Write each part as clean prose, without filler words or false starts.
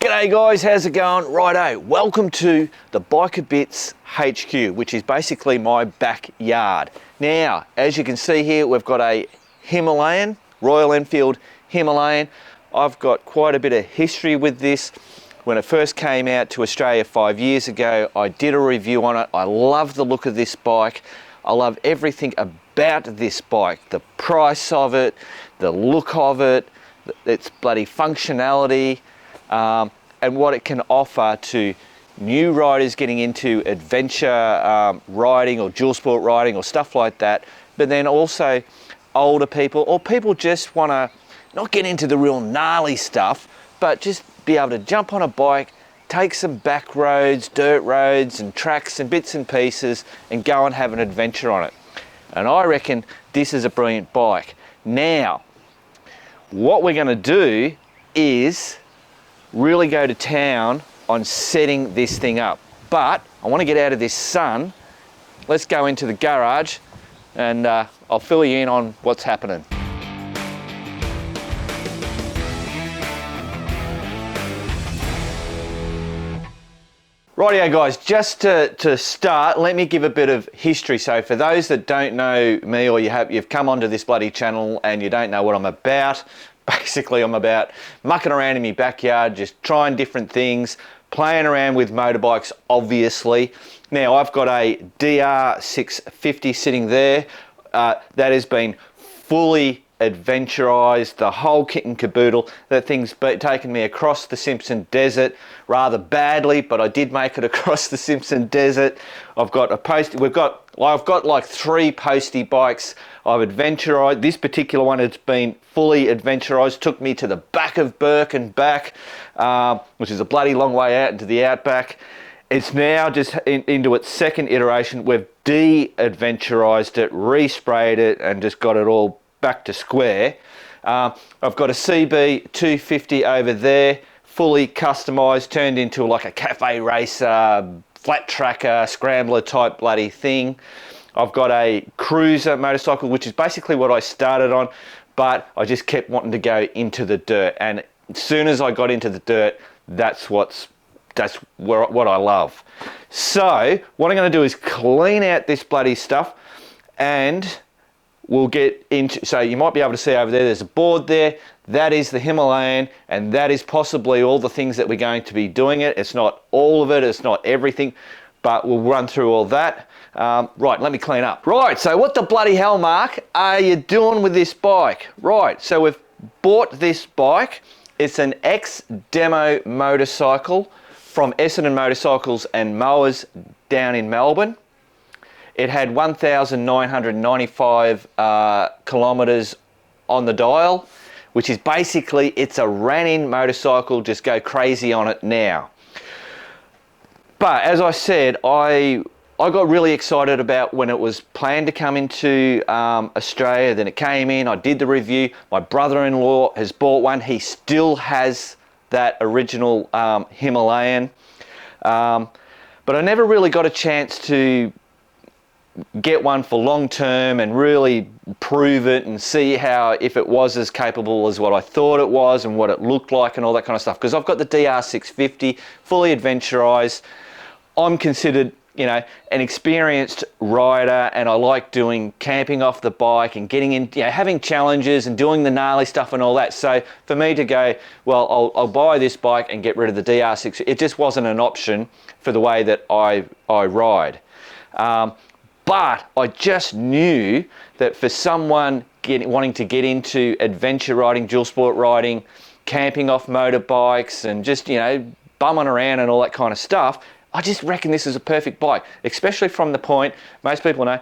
G'day guys, how's it going? Righto, welcome to the Biker Bits HQ, which is basically my backyard. Now, as you can see here, we've got a Himalayan, Royal Enfield Himalayan. I've got quite a bit of history with this. When it first came out to Australia 5 years ago, I did a review on it. I love the look of this bike. I love everything about this bike, the price of it, the look of it, its bloody functionality, and what it can offer to new riders getting into adventure riding or dual sport riding or stuff like that, but then also older people or people just want to not get into the real gnarly stuff, but just be able to jump on a bike, take some back roads, dirt roads and tracks and bits and pieces and go and have an adventure on it. And I reckon this is a brilliant bike. Now, what we're going to do is really go to town on setting this thing up. But I want to get out of this sun. Let's go into the garage and I'll fill you in on what's happening. Rightio guys, just to start, let me give a bit of history. So for those that don't know me, or you've come onto this bloody channel and you don't know what I'm about, basically I'm about mucking around in my backyard, just trying different things, playing around with motorbikes, obviously. Now I've got a DR650 sitting there that has been fully adventurized, the whole kit and caboodle. That thing's taken me across the Simpson Desert rather badly, but I did make it across the Simpson Desert. I've got I've got like 3 postie bikes I've adventurized. This particular one has been fully adventurized, took me to the back of Burke and back, which is a bloody long way out into the outback. It's now just into its second iteration. We've de-adventurized it, resprayed it, and just got it all back to square. I've got a CB 250 over there, fully customized, turned into like a cafe racer, flat tracker, scrambler type bloody thing. I've got a cruiser motorcycle, which is basically what I started on, but I just kept wanting to go into the dirt. And as soon as I got into the dirt, that's what I love. So what I'm going to do is clean out this bloody stuff and we'll get into, so you might be able to see over there, there's a board there. That is the Himalayan, and that is possibly all the things that we're going to be doing it. It's not all of it, it's not everything, but we'll run through all that. Right, let me clean up. Right, so what the bloody hell, Mark, are you doing with this bike? Right, so we've bought this bike. It's an ex-demo motorcycle from Essendon Motorcycles and Mowers down in Melbourne. It had 1,995 kilometres on the dial, which is basically, it's a ran-in motorcycle, just go crazy on it now. But as I said, I got really excited about when it was planned to come into Australia. Then it came in, I did the review. My brother-in-law has bought one. He still has that original Himalayan. But I never really got a chance to get one for long term and really prove it and see if it was as capable as what I thought it was and what it looked like and all that kind of stuff. Because I've got the DR650 fully adventurized. I'm considered, you know, an experienced rider, and I like doing camping off the bike and getting in, you know, having challenges and doing the gnarly stuff and all that. So for me to go, well, I'll buy this bike and get rid of the DR6, it just wasn't an option for the way that I ride. But I just knew that for someone wanting to get into adventure riding, dual sport riding, camping off motorbikes and just, you know, bumming around and all that kind of stuff, I just reckon this is a perfect bike, especially from the point, most people know,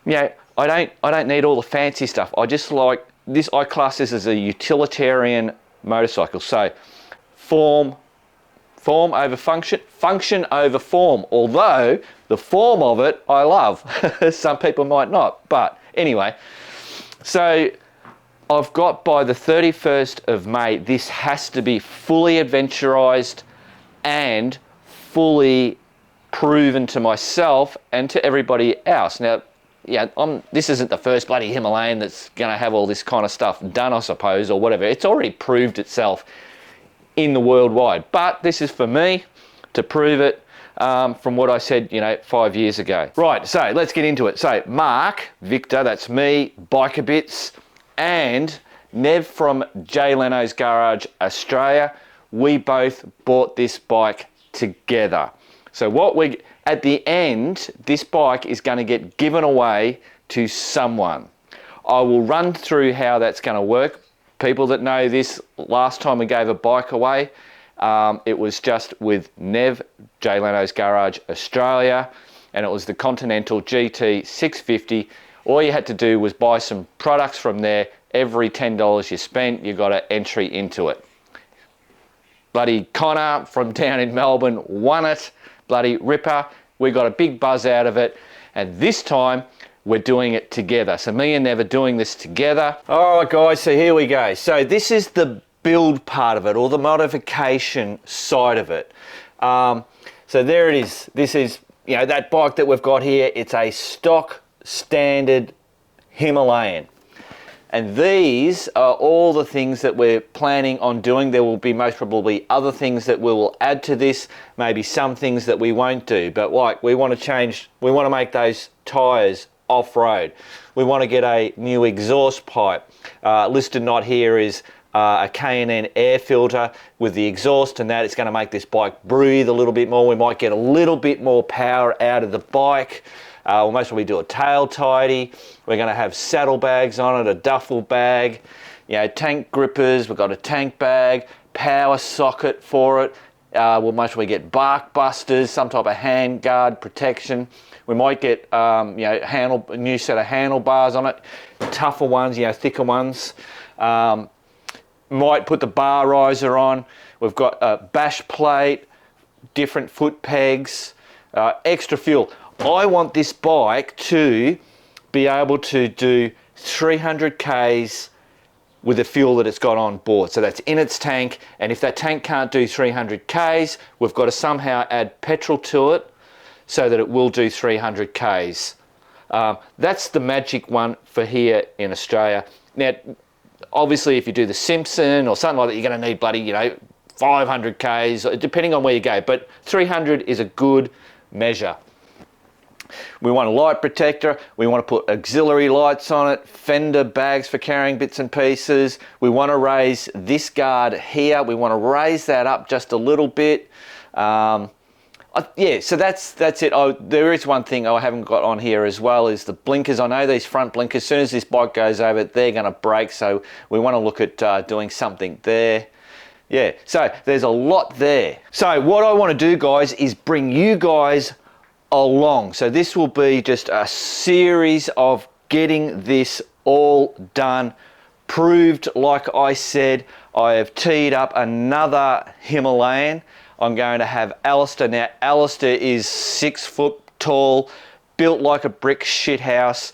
you know, I don't need all the fancy stuff. I just like this, I class this as a utilitarian motorcycle. So form over function, function over form, although the form of it I love. Some people might not, but anyway. So I've got, by the 31st of May, this has to be fully adventurized and fully proven to myself and to everybody else. Now, yeah, this isn't the first bloody Himalayan that's going to have all this kind of stuff done, I suppose, or whatever. It's already proved itself in the worldwide. But this is for me to prove it from what I said, 5 years ago. Right, so let's get into it. So Mark, Victor, that's me, Biker Bits, and Nev from Jay Leno's Garage Australia, we both bought this bike together. So at the end, this bike is going to get given away to someone. I will run through how that's going to work. People that know this, last time we gave a bike away, it was just with Nev, Jay Leno's Garage Australia, and it was the Continental GT 650. All you had to do was buy some products from there. Every $10 you spent, you got an entry into it. Bloody Connor from down in Melbourne won it. Bloody ripper. We got a big buzz out of it. And this time, we're doing it together. So me and Nev are doing this together. All right, guys, so here we go. So this is the build part of it, or the modification side of it. So there it is. This is, that bike that we've got here. It's a stock standard Himalayan. And these are all the things that we're planning on doing. There will be most probably other things that we will add to this, maybe some things that we won't do. But like, we want to make those tyres off-road. We want to get a new exhaust pipe. Listed not here is a K&N air filter with the exhaust, and that it's going to make this bike breathe a little bit more. We might get a little bit more power out of the bike. We'll most probably do a tail tidy. We're going to have saddlebags on it, a duffel bag, tank grippers. We've got a tank bag, power socket for it. We'll most probably get bark busters, some type of hand guard protection. We might get a new set of handlebars on it, tougher ones, thicker ones. Might put the bar riser on. We've got a bash plate, different foot pegs, extra fuel. I want this bike to be able to do 300 Ks with the fuel that it's got on board. So that's in its tank, and if that tank can't do 300 Ks, we've got to somehow add petrol to it so that it will do 300 Ks. That's the magic one for here in Australia. Now, obviously, if you do the Simpson or something like that, you're going to need bloody, 500 Ks, depending on where you go. But 300 is a good measure. We want a light protector. We want to put auxiliary lights on it, fender bags for carrying bits and pieces. We want to raise this guard here. We want to raise that up just a little bit. Yeah, so that's it. There is one thing I haven't got on here as well, is the blinkers. I know these front blinkers, as soon as this bike goes over, they're going to break. So we want to look at doing something there. Yeah, so there's a lot there. So what I want to do, guys, is bring you guys along. So this will be just a series of getting this all done, proved. Like I said, I have teed up another Himalayan. I'm going to have Alistair. Now, Alistair is 6 foot tall, built like a brick shithouse.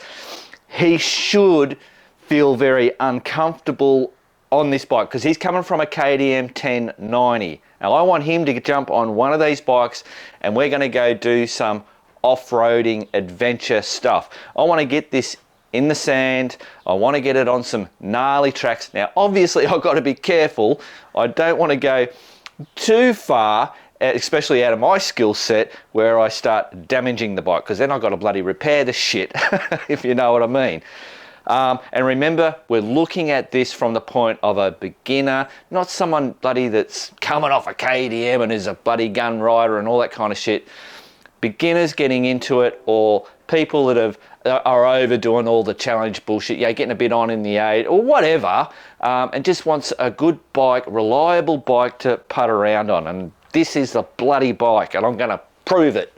He should feel very uncomfortable on this bike because he's coming from a KTM 1090. Now, I want him to jump on one of these bikes and we're going to go do some off-roading adventure stuff. I want to get this in the sand. I want to get it on some gnarly tracks. Now, obviously, I've got to be careful. I don't want to go too far, especially out of my skill set, where I start damaging the bike, because then I've got to bloody repair the shit, if you know what I mean. And remember, we're looking at this from the point of a beginner, not someone bloody that's coming off a KTM and is a bloody gun rider and all that kind of shit. Beginners getting into it, or people that are overdoing all the challenge bullshit, getting a bit on in the 8 or whatever, and just wants a good bike, reliable bike to putt around on. And this is the bloody bike, and I'm going to prove it.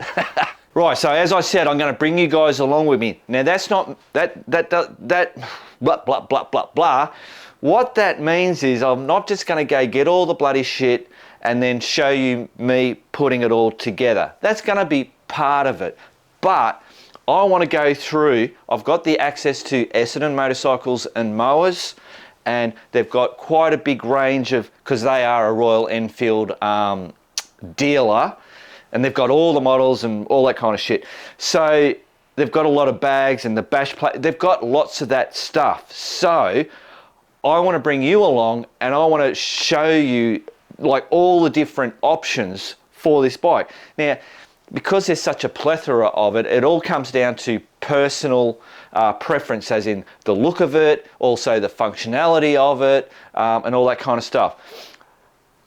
Right, so as I said, I'm going to bring you guys along with me. Now, that's not that blah blah blah blah blah. What that means is I'm not just going to go get all the bloody shit and then show you me putting it all together. That's going to be part of it. But I want to go through, I've got the access to Essendon motorcycles and mowers, and they've got quite a big range of, because they are a Royal Enfield dealer, and they've got all the models and all that kind of shit. So they've got a lot of bags and the bash plate, they've got lots of that stuff. So I want to bring you along and I want to show you like all the different options for this bike. Now, because there's such a plethora of it, it all comes down to personal preference, as in the look of it, also the functionality of it, and all that kind of stuff.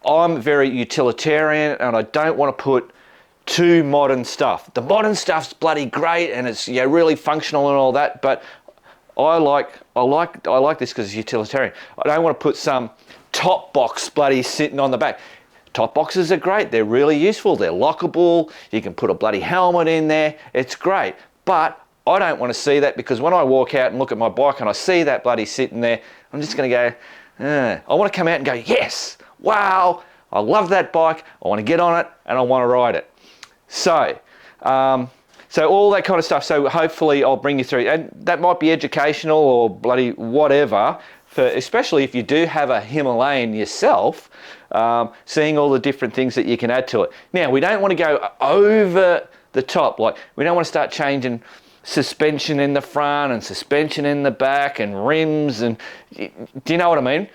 I'm very utilitarian, and I don't want to put too modern stuff. The modern stuff's bloody great, and it's really functional and all that, but I like this because it's utilitarian. I don't want to put some top box bloody sitting on the back. Top boxes are great, they're really useful, they're lockable, you can put a bloody helmet in there, it's great. But I don't want to see that, because when I walk out and look at my bike and I see that bloody sitting there, I'm just going to go, I want to come out and go, yes, wow, I love that bike, I want to get on it and I want to ride it. So, so all that kind of stuff. So hopefully I'll bring you through, and that might be educational or bloody whatever, for especially if you do have a Himalayan yourself, seeing all the different things that you can add to it. Now, we don't want to go over the top. Like, we don't want to start changing suspension in the front and suspension in the back and rims, and do you know what I mean?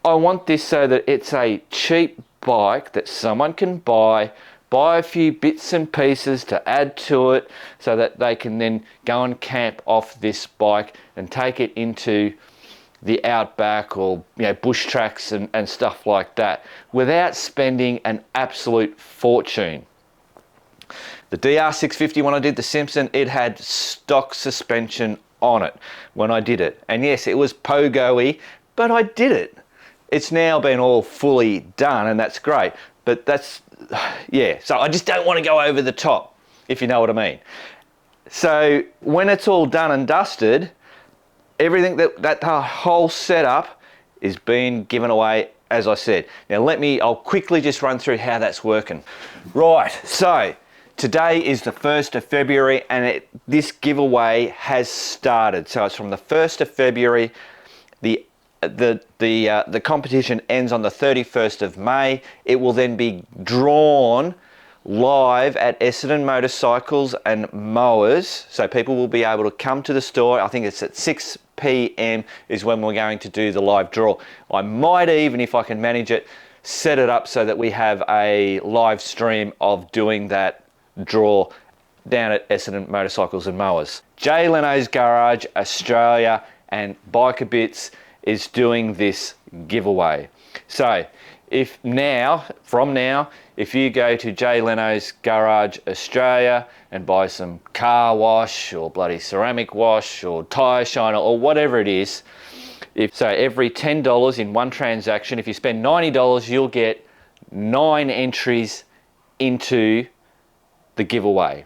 I want this so that it's a cheap bike that someone can buy a few bits and pieces to add to it, so that they can then go and camp off this bike and take it into the outback or bush tracks and stuff like that, without spending an absolute fortune. The DR650, when I did the Simpson, it had stock suspension on it when I did it, and yes, it was pogo-y, but I did it. It's now been all fully done, and that's great, but that's, so I just don't want to go over the top, if you know what I mean. So when it's all done and dusted, everything that whole setup is being given away, as I said. Now I'll quickly just run through how that's working. Right, so today is the 1st of February, and this giveaway has started. So it's from the 1st of February. The competition ends on the 31st of May. It will then be drawn live at Essendon Motorcycles and Mowers, so people will be able to come to the store. I think it's at 6 p.m. is when we're going to do the live draw. I might even, if I can manage it, set it up so that we have a live stream of doing that draw down at Essendon Motorcycles and Mowers. Jay Leno's Garage Australia and Biker Bits is doing this giveaway. So from now, if you go to Jay Leno's Garage Australia and buy some car wash or bloody ceramic wash or tyre shiner or whatever it is, every $10 in one transaction, if you spend $90, you'll get 9 entries into the giveaway.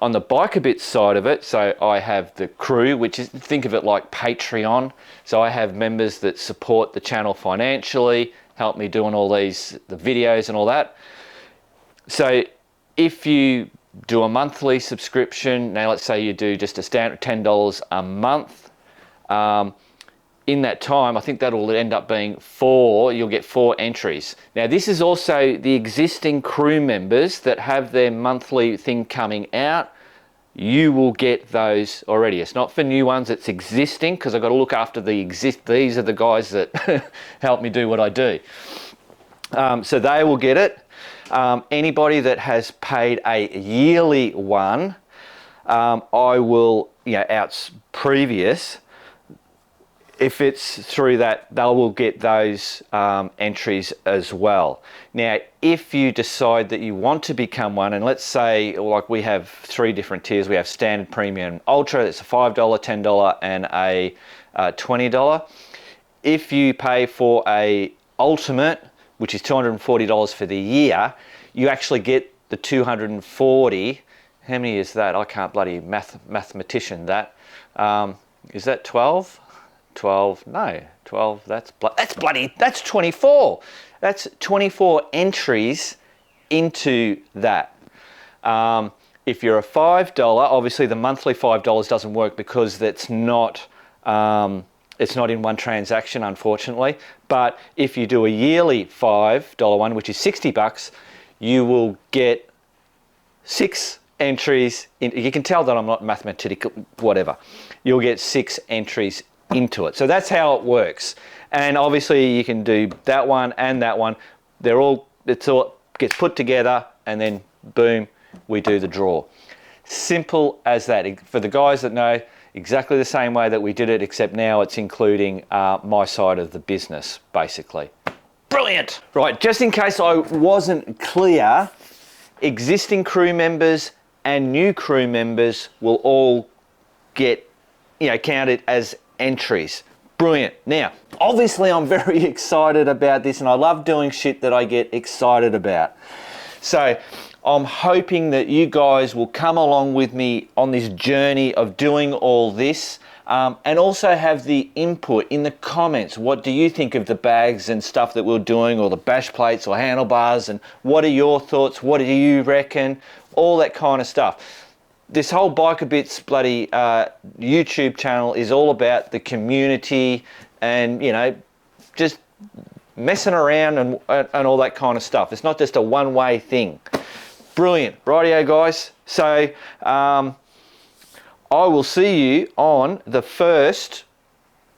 On the Biker Bits side of it, so I have the crew, which is, think of it like Patreon. So I have members that support the channel financially, help me doing all the videos and all that. So if you do a monthly subscription, now let's say you do just a standard $10 a month, in that time, I think that'll end up being you'll get 4 entries. Now this is also the existing crew members that have their monthly thing coming out. You will get those already. It's not for new ones, it's existing, because I've got to look after these are the guys that help me do what I do. So they will get it. Anybody that has paid a yearly one, I will, out previous, if it's through that, they will get those entries as well. Now, if you decide that you want to become one, and let's say, like, we have 3 different tiers. We have standard, premium, ultra. It's a $5, $10, and a $20. If you pay for a ultimate, which is $240 for the year, you actually get the 240. How many is that? I can't bloody mathematician that. Is that 12? 12, no, 12, that's 24. That's 24 entries into that. If you're a $5, obviously the monthly $5 doesn't work, because it's not in one transaction, unfortunately. But if you do a yearly $5 one, which is $60, you will get 6 entries. You can tell that I'm not mathematical, whatever. You'll get 6 entries into it. So that's how it works. And obviously you can do that one and that one. It's all gets put together, and then boom, we do the draw. Simple as that. For the guys that know, exactly the same way that we did it, except now it's including my side of the business, basically. Brilliant. Right, just in case I wasn't clear, existing crew members and new crew members will all get, counted as entries. Brilliant. Now, obviously I'm very excited about this, and I love doing shit that I get excited about. So I'm hoping that you guys will come along with me on this journey of doing all this, and also have the input in the comments. What do you think of the bags and stuff that we're doing, or the bash plates or handlebars, and what are your thoughts? What do you reckon? All that kind of stuff. This whole Biker Bits bloody YouTube channel is all about the community and, just messing around and all that kind of stuff. It's not just a one-way thing. Brilliant. Rightio, guys. So I will see you on the first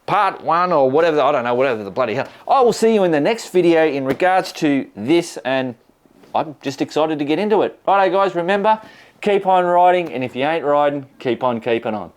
part 1 or whatever, I don't know, whatever the bloody hell. I will see you in the next video in regards to this, and I'm just excited to get into it. Righto, guys, remember, keep on riding, and if you ain't riding, keep on keeping on.